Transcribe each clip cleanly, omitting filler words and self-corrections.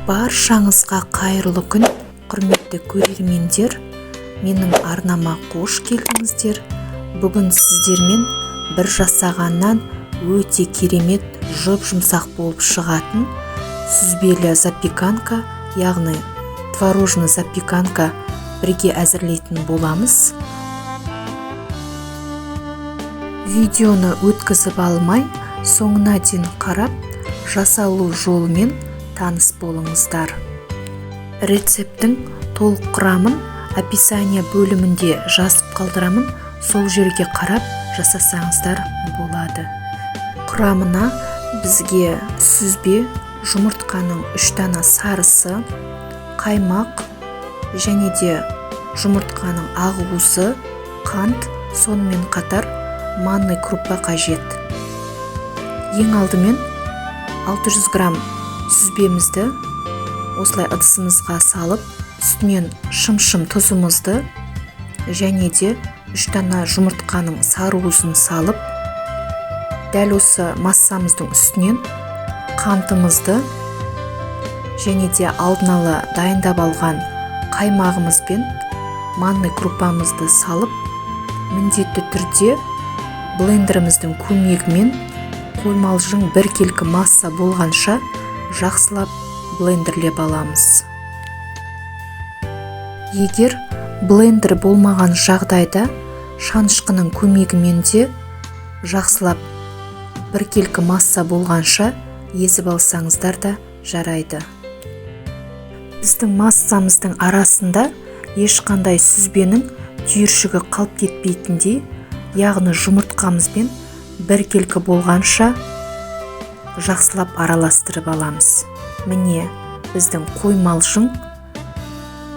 Баршаңызға қайырлы күн, құрметті көрермендер. Менің арнама қош келдіңіздер. Бүгін сіздермен бір жасағаннан өте керемет жұп-жұмсақ болып шығатын сүзбелі запеканка, яғни творожный запеканка бірге әзірлейтін боламыз. Видеоны өткізіп алмай, соңына дейін қарап, жасалу жолымен таныс болыңыздар. Рецептің толық құрамын описание бөлімінде жазып қалдырамын, сол жерге қарап жасасаңыздар болады. Құрамына бізге сүзбе, жұмыртқаның 3 дана сарысы, қаймақ және де жұмыртқаның ақ уызы, қант, сонымен қатар манный крупа қажет. Ең алдымен 600 грамм сүзбемізді осылай ыдысымызға салып, үстінен шым-шым тұзымызды және де 3 дана жұмыртқаның сары уызын салып, дәл осы массамыздың үстінен қантымызды және де алдын ала дайындап алған қаймағымыз бен манный крупамызды салып, міндетті түрде блендеріміздің көмегімен қоймалжың біркелкі масса болғанша жақсылап блендерлеп аламыз. Егер блендер болмаған жағдайда шанышқының көмегімен де жақсылап біркелкі масса болғанша езіп алсаңыздар да жарайды. Біздің массамыздың арасында ешқандай сүзбенің түйіршігі қалып кетпейтіндей, яғни жұмыртқамызбен біркелкі болғанша жақсылап араластырып аламыз. Міне, біздің қоймалжың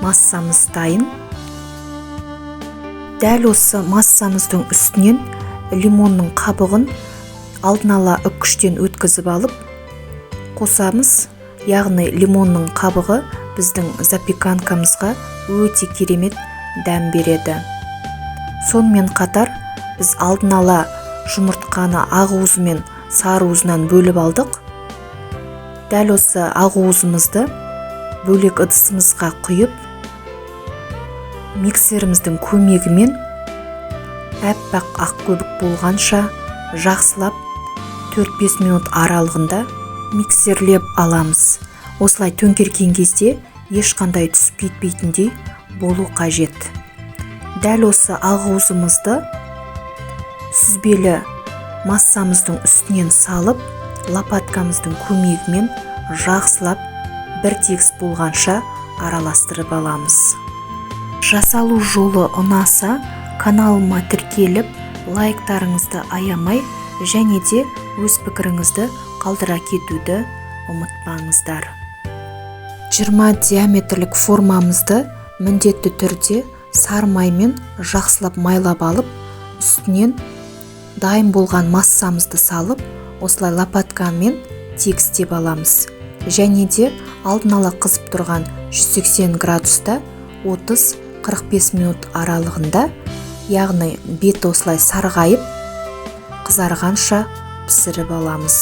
массамыз дайын. Дәл осы массамыздың үстінен лимонның қабығын алдын ала үккіштен өткізіп алып қосамыз, яғни лимонның қабығы біздің запеканкамызға өте керемет дәм береді. Сонымен қатар біз алдын ала жұмыртқаны ақ уызы мен сары уызынан бөліп алдық. Дәл осы ақ уызымызды бөлек ыдысымызға құйып, миксеріміздің көмегімен әппақ ақ көбік болғанша жақсылап 4-5 минут аралығында миксерлеп аламыз. Осылай төңкерген кезде ешқандай түсіп кетпейтіндей болу қажет. Дәл осы ақ уызымызды сүзбелі массамыздың үстінен салып, лопаткамыздың көмегімен жақсылап бір тегіс болғанша араластырып аламыз. Жасалу жолы ұнаса, каналыма тіркеліп, лайктарыңызды аямай және де өз пікіріңізді қалдыра кетуді ұмытпаңыздар. 20 диаметрлік формамызды міндетті түрде сары маймен жақсылап майлап алып, үстінен дайын болған массамызды салып, осылай лопаткамен тегістеп аламыз. Және де алдын ала қызып тұрған 180 градуста 30-45 минут аралығында, яғни беті осылай сарғайып, қызарғанша пісіріп аламыз.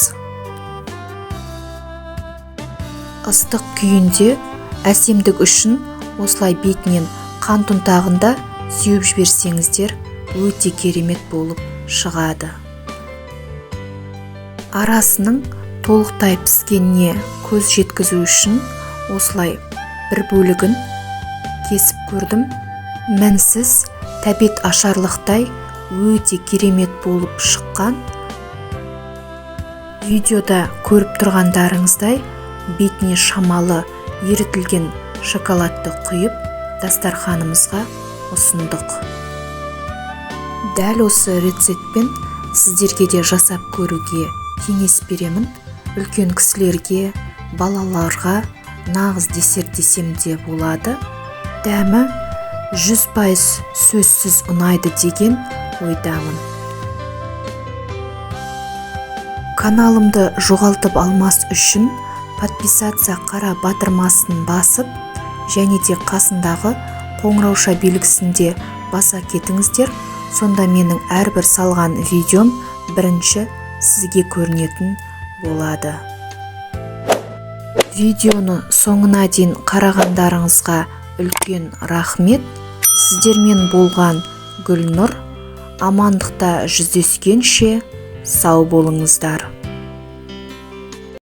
Ыстық күйінде әсемдік үшін осылай бетінен қант ұнтағында сеуіп жіберсеңіздер өте керемет болып шығады. Арасының толықтай піскеніне көз жеткізу үшін осылай бір бөлігін кесіп көрдім. Мінсіз тәбет ашарлықтай өте керемет болып шыққан. Видеода көріп тұрғандарыңыздай бетіне шамалы ерітілген шоколадты құйып дастарханымызға ұсындық. Дәл осы рецептпен сіздерге де жасап көруге кеңес беремін. Үлкен кісілерге, балаларға нағыз десерт десем де болады. Дәмі 100% сөзсіз ұнайды деген ойдамын. Каналымды жоғалтып алмас үшін подписация қара батырмасын басып, және де қасындағы қоңырауша белгісінде баса кетіңіздер. Сонда менің әрбір салған видеом бірінші сізге көрінетін болады. Видеоны соңына дейін қарағандарыңызға үлкен рахмет. Сіздермен болған Гүлнұр. Амандықта жүздескенше сау болыңыздар.